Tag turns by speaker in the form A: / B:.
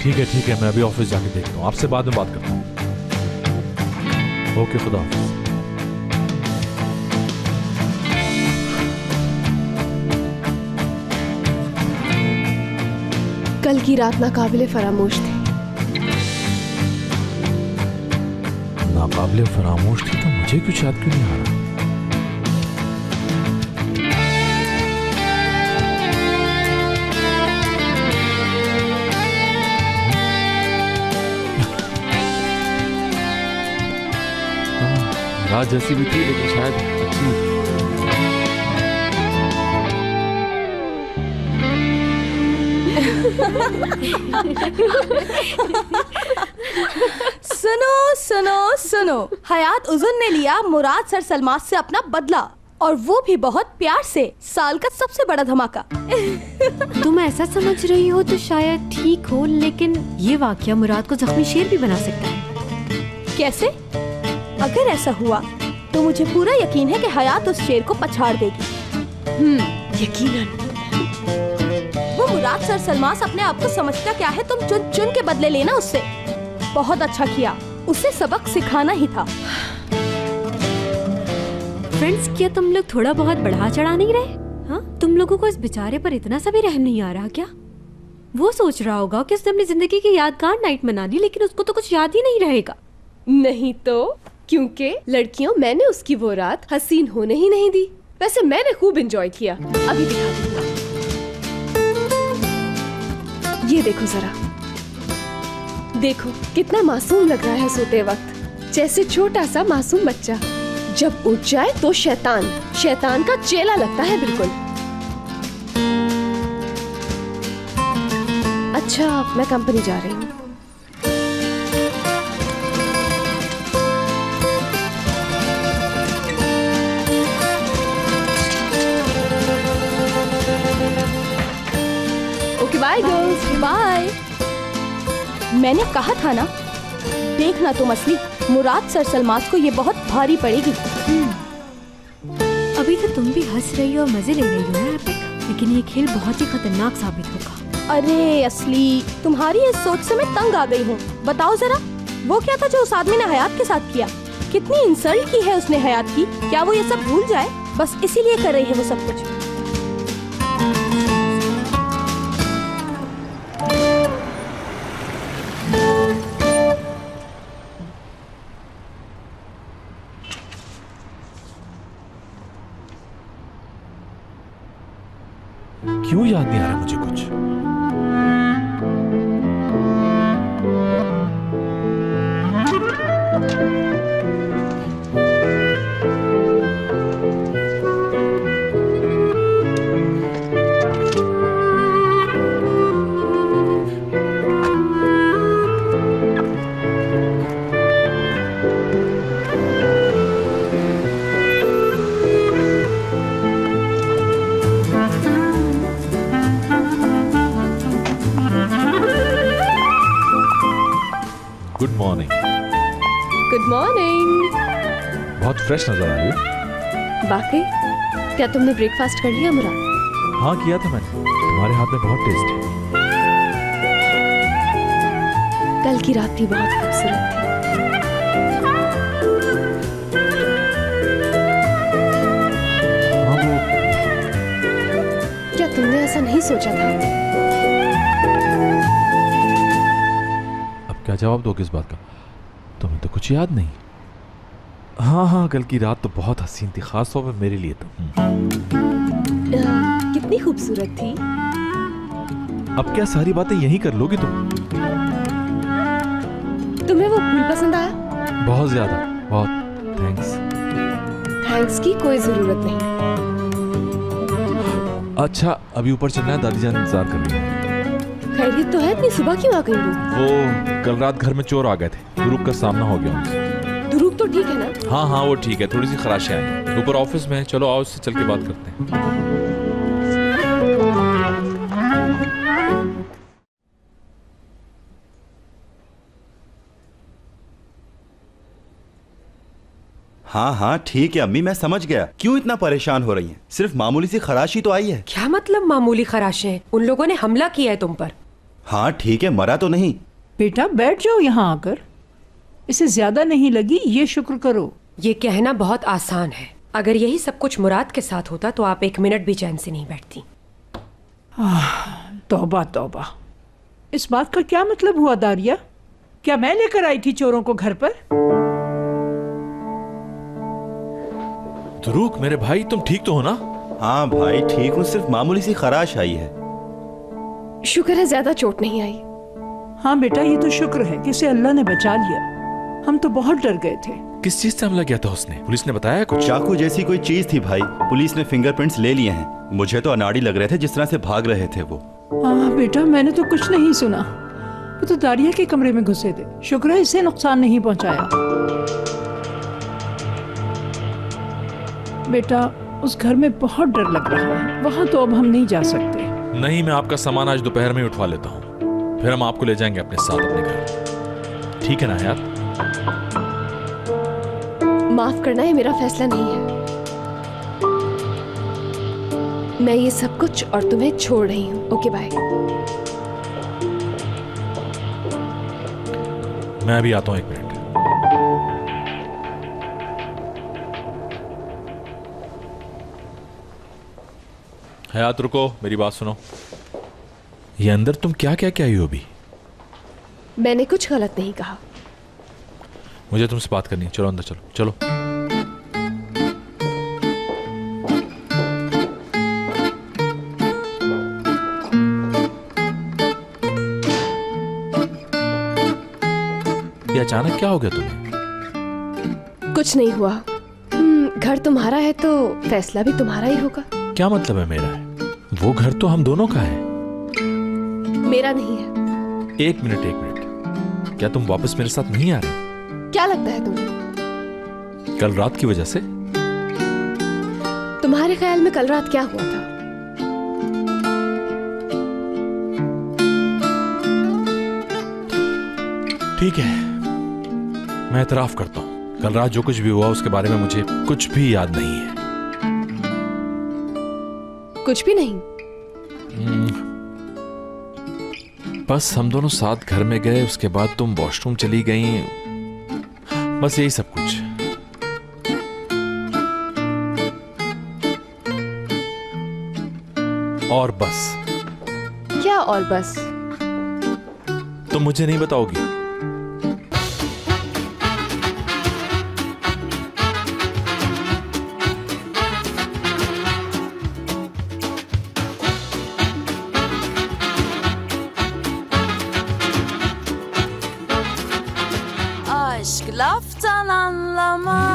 A: ठीक है, मैं अभी ऑफिस जाके देखता हूँ, आपसे बाद में बात करता हूँ। ओके, खुदा हाफिज।
B: कल की रात नाकाबिले फरामोश थी।
A: नाकाबिले फरामोश थी तो मुझे कुछ याद क्यों नहीं आ रहा? रात जैसी भी थी लेकिन शायद अच्छी।
C: सुनो, हयात उज़ुन ने लिया मुराद सर सलमान से अपना बदला, और वो भी बहुत प्यार से। साल का सबसे बड़ा धमाका।
D: तुम ऐसा समझ रही हो तो शायद ठीक हो, लेकिन ये वाकया मुराद को जख्मी शेर भी बना सकता है।
C: कैसे? अगर ऐसा हुआ तो मुझे पूरा यकीन है कि हयात उस शेर को पछाड़ देगी।
B: यकीनन।
C: वो मुराद सर सलमान अपने आप को समझता क्या है? तुम चुन चुन के बदले लेना उससे। बहुत अच्छा किया, उसे सबक सिखाना ही था।
D: फ्रेंड्स, क्या तुम लोग थोड़ा बहुत बढ़ा चढ़ा नहीं रहे? हाँ, तुम लोगों को इस बेचारे पर इतना सा भी रहम नहीं आ रहा क्या? वो सोच रहा होगा कि उसने अपनी जिंदगी की यादगार नाइट मना ली, लेकिन उसको तो कुछ याद ही नहीं रहेगा।
B: नहीं तो, क्योंकि लड़कियों, मैंने उसकी वो रात हसीन होने ही नहीं दी। वैसे मैंने खूब एंजॉय किया। अभी दिखा दूंगा। ये देखो जरा, देखो कितना मासूम लग रहा है सोते वक्त, जैसे छोटा सा मासूम बच्चा। जब उठ जाए तो शैतान का चेला लगता है बिल्कुल। अच्छा, मैं कंपनी जा रही हूँ।
C: Bye girls, bye. मैंने कहा था ना, देखना तुम असली मुराद सर सलमान को ये बहुत भारी पड़ेगी।
D: अभी तो तुम भी हंस रही हो और मजे ले रही हो ना एपिक, लेकिन ये खेल बहुत ही खतरनाक साबित होगा।
C: अरे असली, तुम्हारी इस सोच से मैं तंग आ गई हूँ। बताओ जरा, वो क्या था जो उस आदमी ने हयात के साथ किया? कितनी इंसल्ट की है उसने हयात की। क्या वो ये सब भूल जाए? बस इसीलिए कर रही है वो सब कुछ।
A: क्यों याद नहीं आ रहा मुझे कुछ? Good morning.
B: Good morning.
A: बहुत फ्रेश नजर आ रही हो।
B: बाकी क्या तुमने ब्रेकफास्ट कर लिया मुराद?
A: हाँ, किया था मैंने। तुम्हारे हाथ में बहुत टेस्ट है।
B: कल की रात भी बहुत खूबसूरत थी।
A: हाँ, वो
B: क्या तुमने ऐसा नहीं सोचा था?
A: अब क्या जवाब दो किस बात का? तुम्हें तो कुछ याद नहीं। हाँ, कल की रात तो बहुत हसीन थी, खास तौर पे मेरे लिए तो।
B: कितनी खूबसूरत थी।
A: अब क्या सारी बातें यहीं कर लोगी तुम?
B: तुम्हें वो फूल पसंद आया?
A: बहुत ज्यादा, बहुत। थैंक्स।
B: थैंक्स की कोई जरूरत नहीं।
A: अच्छा, अभी ऊपर चलना है, दादी जान इंतजार कर रही है।
B: खैरियत तो है? इतनी सुबह क्यों आ गई
A: वो कल रात घर में चोर आ गए थे, दुरूक का सामना हो गया उनसे।
B: दुरूक तो ठीक है ना?
A: हाँ, वो ठीक है, थोड़ी सी खराशें आई ऊपर ऑफिस में। चलो आओ, उससे चल के बात करते हैं।
E: हाँ ठीक है अम्मी, मैं समझ गया क्यों इतना परेशान हो रही हैं। सिर्फ मामूली सी खराशी तो आई है।
F: क्या मतलब मामूली खराशें? उन लोगों ने हमला किया है तुम पर।
E: हाँ ठीक है, मरा तो नहीं।
F: बेटा बैठ जाओ यहाँ आकर। इसे ज्यादा नहीं लगी, ये शुक्र करो।
G: ये कहना बहुत आसान है। अगर यही सब कुछ मुराद के साथ होता तो आप 1 मिनट भी चैन से नहीं बैठती।
F: तौबा तौबा, इस बात का क्या मतलब हुआ दारिया? क्या मैं लेकर आई थी चोरों को घर पर?
A: ध्रुक मेरे भाई, तुम ठीक तो हो ना?
E: हाँ भाई ठीक हूँ, सिर्फ मामूली सी खराश आई है।
B: शुक्र है ज्यादा चोट नहीं आई।
F: हाँ बेटा, ये तो शुक्र है कि इसे अल्लाह ने बचा लिया। हम तो बहुत डर गए थे।
A: किस चीज से हमला किया था उसने? पुलिस ने बताया कुछ?
E: चाकू जैसी कोई चीज थी भाई। पुलिस ने फिंगरप्रिंट्स ले लिए हैं। मुझे तो अनाड़ी लग रहे थे जिस तरह से भाग रहे थे वो।
F: हाँ बेटा, मैंने तो कुछ नहीं सुना। वो तो दारिया के कमरे में घुसे थे। शुक्र है इसे नुकसान नहीं पहुंचाया। बेटा, उस घर में बहुत डर लग रहा है। वहाँ तो अब हम नहीं जा सकते।
A: नहीं, मैं आपका सामान आज दोपहर में उठवा लेता हूँ, फिर हम आपको ले जाएंगे अपने साथ अपने घर। ठीक है ना हयात?
B: माफ करना, ये मेरा फैसला नहीं है। मैं ये सब कुछ और तुम्हें छोड़ रही हूँ। Okay bye.
A: मैं अभी आता हूँ, 1 मिनट। हयात रुको, मेरी बात सुनो। ये अंदर तुम क्या क्या क्या आई हो अभी?
B: मैंने कुछ गलत नहीं कहा।
A: मुझे तुमसे बात करनी है। चलो अंदर चलो। चलो ये अचानक क्या हो गया तुम्हें?
B: कुछ नहीं हुआ। घर तुम्हारा है तो फैसला भी तुम्हारा ही होगा।
A: क्या मतलब है मेरा है? वो घर तो हम दोनों का है।
B: मेरा नहीं है।
A: एक मिनट, क्या तुम वापस मेरे साथ नहीं आ रही?
B: क्या लगता है तुम्हें?
A: कल रात की वजह से?
B: तुम्हारे ख्याल में कल रात क्या हुआ था?
A: ठीक है, मैं एतराफ करता हूं, कल रात जो कुछ भी हुआ उसके बारे में मुझे कुछ भी याद नहीं है।
B: कुछ भी नहीं?
A: बस हम दोनों साथ घर में गए, उसके बाद तुम वॉशरूम चली गई, बस यही सब कुछ। और बस।
B: क्या और बस?
A: तुम मुझे नहीं बताओगी?
H: Aşk laftan anlamaz.